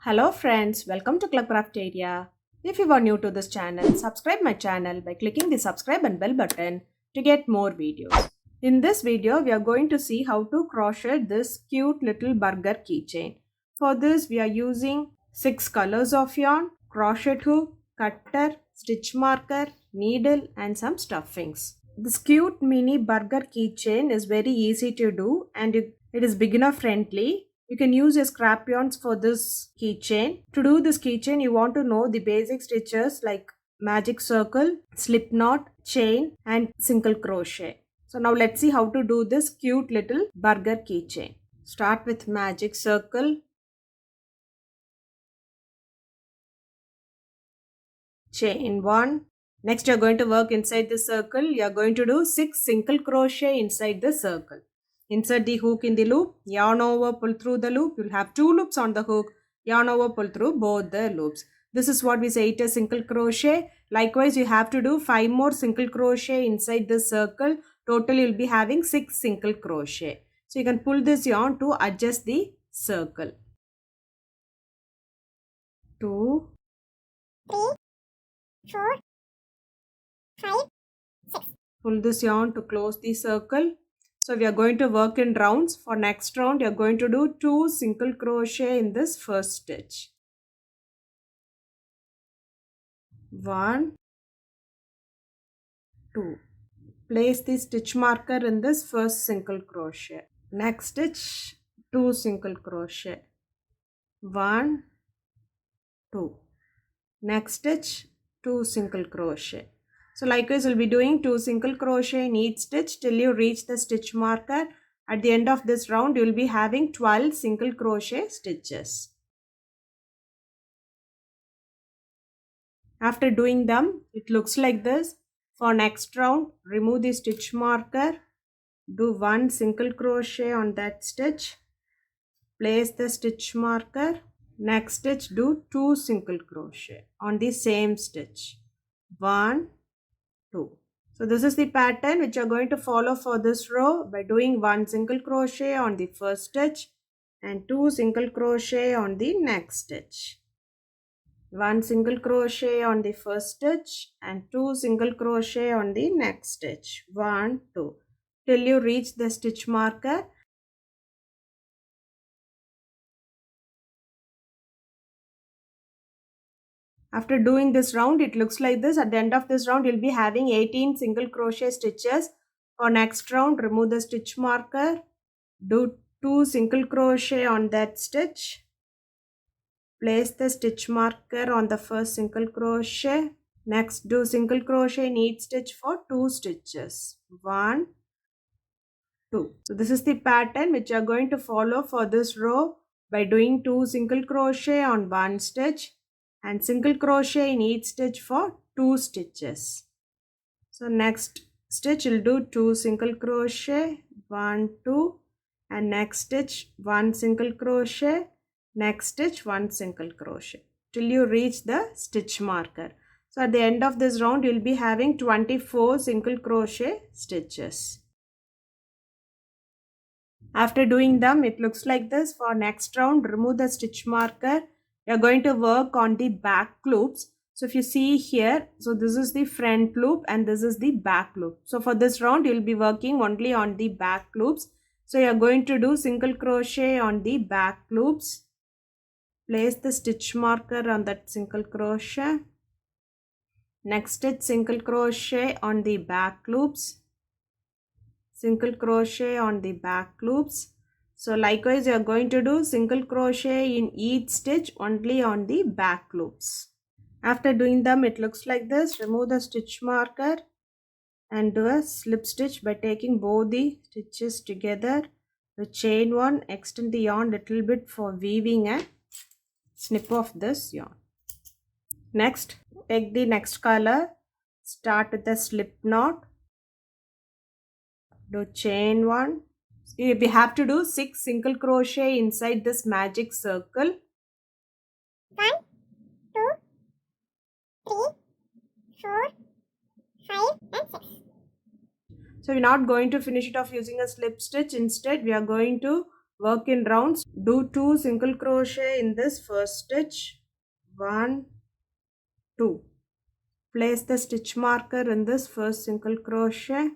Hello friends, welcome to Club Crafteria. If you are new to this channel, subscribe my channel by clicking the subscribe and bell button to get more videos. In this video, we are going to see how to crochet this cute little burger keychain. For this, we are using 6 colors of yarn, crochet hook, cutter, stitch marker, needle and some stuffings. This cute mini burger keychain is very easy to do and it is beginner friendly. You can use your scrap yarns for this keychain. To do this keychain, you want to know the basic stitches like magic circle, slip knot, chain and single crochet. So now let's see how to do this cute little burger keychain. Start with magic circle, chain 1. Next you are going to work inside the circle. You are going to do 6 single crochet inside the circle. Insert the hook in the loop, yarn over, pull through the loop. You'll have 2 loops on the hook, yarn over, pull through both the loops. This is what we say it is single crochet. Likewise, you have to do 5 more single crochet inside the circle. Total, you'll be having 6 single crochet. So you can pull this yarn to adjust the circle. 2, 3, 4, 5, 6. Pull this yarn to close the circle. So we are going to work in rounds. For next round, you are going to do 2 single crochet in this first stitch. 1, 2. Place the stitch marker in this first single crochet. Next stitch, 2 single crochet. 1, 2. Next stitch, 2 single crochet. So likewise, we'll be doing 2 single crochet in each stitch till you reach the stitch marker. At the end of this round, you will be having 12 single crochet stitches. After doing them, it looks like this. For next round, remove the stitch marker. Do 1 single crochet on that stitch. Place the stitch marker. Next stitch, do 2 single crochet on the same stitch. 1, 2. So this is the pattern which you are going to follow for this row by doing 1 single crochet on the first stitch and 2 single crochet on the next stitch. 1 single crochet on the first stitch and 2 single crochet on the next stitch. 1, 2 till you reach the stitch marker. After doing this round, it looks like this. At the end of this round, you'll be having 18 single crochet stitches. For next round, remove the stitch marker. Do 2 single crochet on that stitch. Place the stitch marker on the first single crochet. Next, do single crochet in each stitch for 2 stitches. 1, 2. So this is the pattern which you are going to follow for this row by doing 2 single crochet on one stitch and single crochet in each stitch for 2 stitches. So next stitch you'll do 2 single crochet, 1, 2 and next stitch 1 single crochet, next stitch 1 single crochet till you reach the stitch marker. So at the end of this round you'll be having 24 single crochet stitches. After doing them, it looks like this. For next round, remove the stitch marker. You are going to work on the back loops. So if you see here, so this is the front loop and this is the back loop. So for this round, you will be working only on the back loops. So you are going to do single crochet on the back loops. Place the stitch marker on that single crochet. Next stitch single crochet on the back loops. Single crochet on the back loops. So likewise you are going to do single crochet in each stitch only on the back loops. After doing them, it looks like this. Remove the stitch marker and do a slip stitch by taking both the stitches together. The chain one, extend the yarn little bit for weaving and snip off this yarn. Next, take the next color, start with a slip knot. Do chain 1. We have to do 6 single crochet inside this magic circle. 1, 2, 3, 4, 5 and 6. So we're not going to finish it off using a slip stitch. Instead, we are going to work in rounds. Do 2 single crochet in this first stitch. 1, 2. Place the stitch marker in this first single crochet.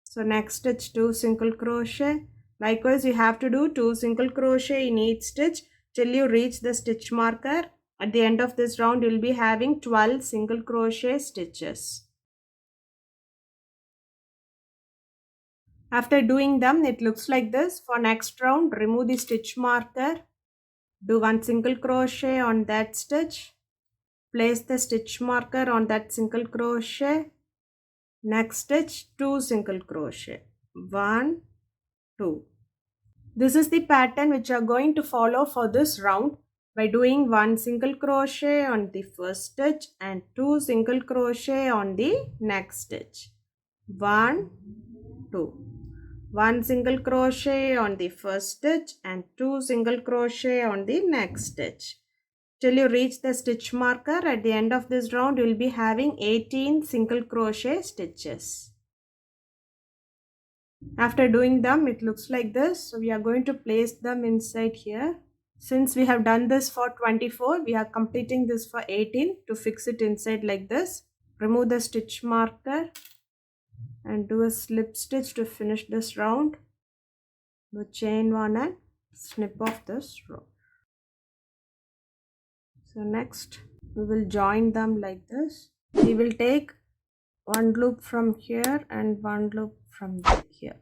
So next stitch 2 single crochet. Likewise, you have to do 2 single crochet in each stitch till you reach the stitch marker. At the end of this round, you will be having 12 single crochet stitches. After doing them, it looks like this. For next round, remove the stitch marker. Do 1 single crochet on that stitch. Place the stitch marker on that single crochet. Next stitch 2 single crochet. 1, 2. This is the pattern which you are going to follow for this round by doing 1 single crochet on the first stitch and 2 single crochet on the next stitch. 1, 2. 1 single crochet on the first stitch and 2 single crochet on the next stitch. Till you reach the stitch marker, at the end of this round you will be having 18 single crochet stitches. After doing them, it looks like this. So we are going to place them inside here. Since we have done this for 24, we are completing this for 18 to fix it inside like this. Remove the stitch marker and do a slip stitch to finish this round. Do chain 1 and snip off this row. So next we will join them like this. We will take 1 loop from here and 1 loop from here.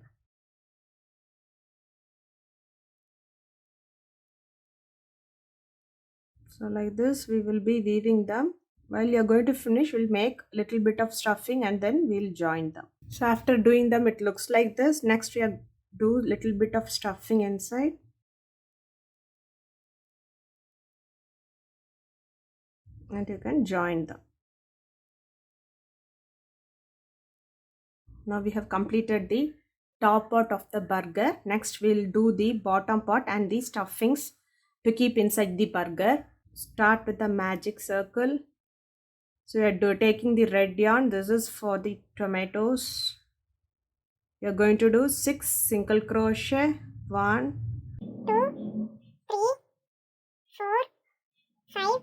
So like this we will be weaving them. While you are going to finish, we'll make a little bit of stuffing and then we'll join them. So after doing them, it looks like this. Next we are do little bit of stuffing inside. And you can join them. Now we have completed the top part of the burger. Next we'll do the bottom part and the stuffings to keep inside the burger. Start with the magic circle. So we are taking the red yarn. This is for the tomatoes. You are going to do 6 single crochet. 1, 2, 3, 4, 5,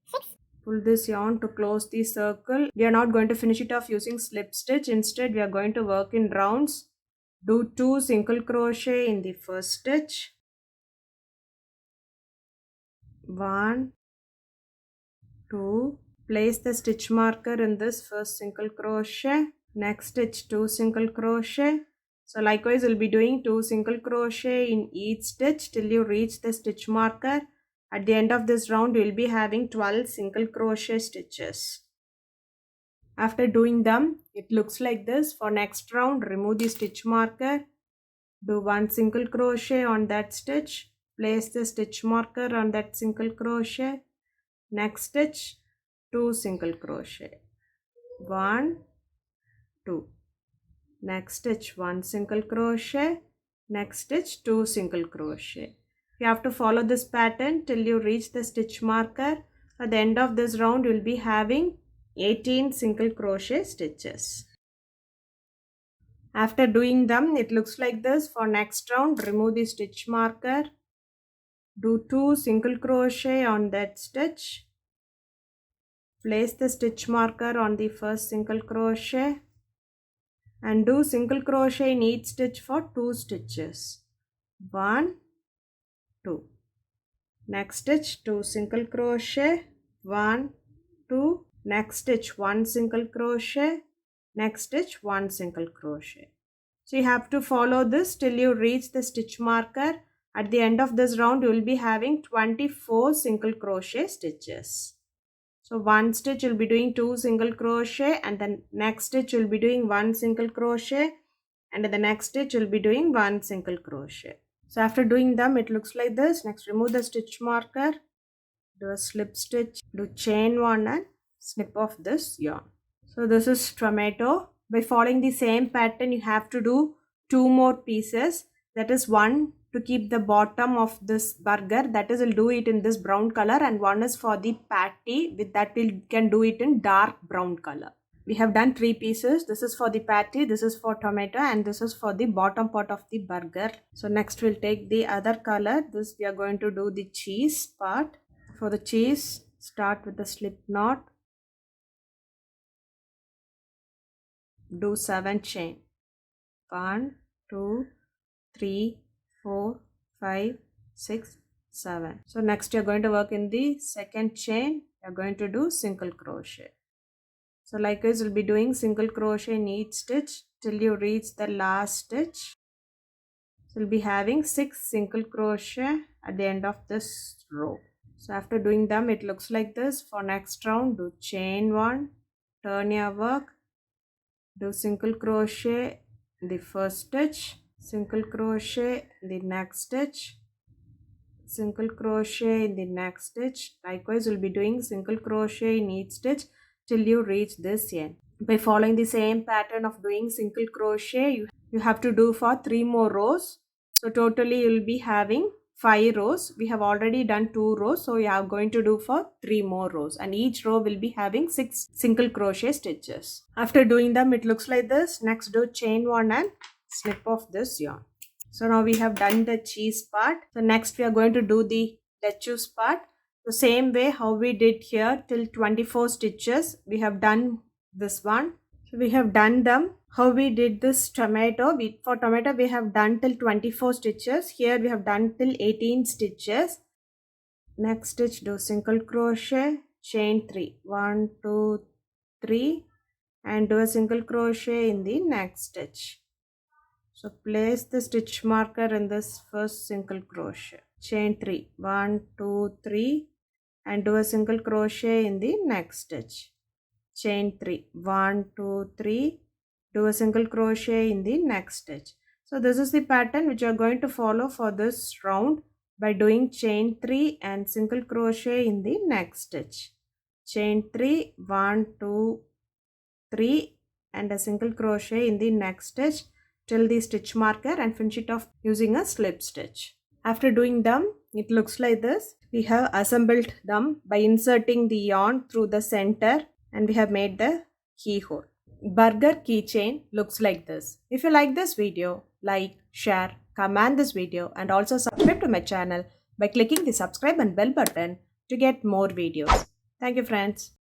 6. Pull this yarn to close the circle. We are not going to finish it off using slip stitch. Instead, we are going to work in rounds. Do 2 single crochet in the first stitch. 1, 2. Place the stitch marker in this first single crochet. Next stitch 2 single crochet. So likewise, you'll be doing 2 single crochet in each stitch till you reach the stitch marker. At the end of this round, you will be having 12 single crochet stitches. After doing them, it looks like this. For next round, remove the stitch marker. Do 1 single crochet on that stitch. Place the stitch marker on that single crochet. Next stitch 2 single crochet. 1, 2. Next stitch 1 single crochet. Next stitch 2 single crochet. You have to follow this pattern till you reach the stitch marker. At the end of this round, you will be having 18 single crochet stitches. After doing them, it looks like this. For next round, remove the stitch marker. Do 2 single crochet on that stitch. Place the stitch marker on the first single crochet and do single crochet in each stitch for 2 stitches. 1, 2. Next stitch 2 single crochet. 1, 2. Next stitch 1 single crochet. Next stitch 1 single crochet. So you have to follow this till you reach the stitch marker. At the end of this round, you will be having 24 single crochet stitches. So one stitch you'll be doing 2 single crochet, and then next stitch you'll be doing 1 single crochet, and the next stitch you'll be doing 1 single crochet. So after doing them, it looks like this. Next, remove the stitch marker, do a slip stitch, do chain 1 and snip off this yarn. So this is tomato. By following the same pattern, you have to do 2 more pieces. That is one to keep the bottom of this burger, that is, we'll do it in this brown color, and one is for the patty, with that we can do it in dark brown color. We have done 3 pieces. This is for the patty, this is for tomato, and this is for the bottom part of the burger. So next we'll take the other color. This we are going to do the cheese part. For the cheese, start with the slip knot. Do 7 chain. 1, 2, 3, 4, 5, 6, 7. So next you're going to work in the second chain. You're going to do single crochet. So likewise you'll be doing single crochet in each stitch till you reach the last stitch. So you'll be having 6 single crochet at the end of this row. So after doing them, it looks like this. For next round, do chain 1, turn your work, do single crochet in the first stitch, single crochet in the next stitch, single crochet in the next stitch. Likewise, you'll be doing single crochet in each stitch till you reach this end. By following the same pattern of doing single crochet, you have to do for 3 more rows. So totally you'll be having 5 rows. We have already done 2 rows, so we are going to do for 3 more rows, and each row will be having 6 single crochet stitches. After doing them, it looks like this. Next, do chain 1 and snip off this yarn. So now we have done the cheese part. So next we are going to do the lettuce part. The same way how we did here till 24 stitches, we have done this one. So we have done them how we did this tomato. For tomato we have done till 24 stitches. Here we have done till 18 stitches. Next stitch, do single crochet, chain 3, 1, 2, 3, and do a single crochet in the next stitch. So place the stitch marker in this first single crochet, chain 3, 1, 2, 3, and do a single crochet in the next stitch, chain 3, 1, 2, 3, do a single crochet in the next stitch. So this is the pattern which you are going to follow for this round by doing chain 3 and single crochet in the next stitch, chain 3, 1, 2, 3, and a single crochet in the next stitch till the stitch marker, and finish it off using a slip stitch. After doing them, it looks like this. We have assembled them by inserting the yarn through the center, and we have made the keyhole. Burger keychain looks like this. If you like this video, like, share, comment this video, and also subscribe to my channel by clicking the subscribe and bell button to get more videos. Thank you, friends.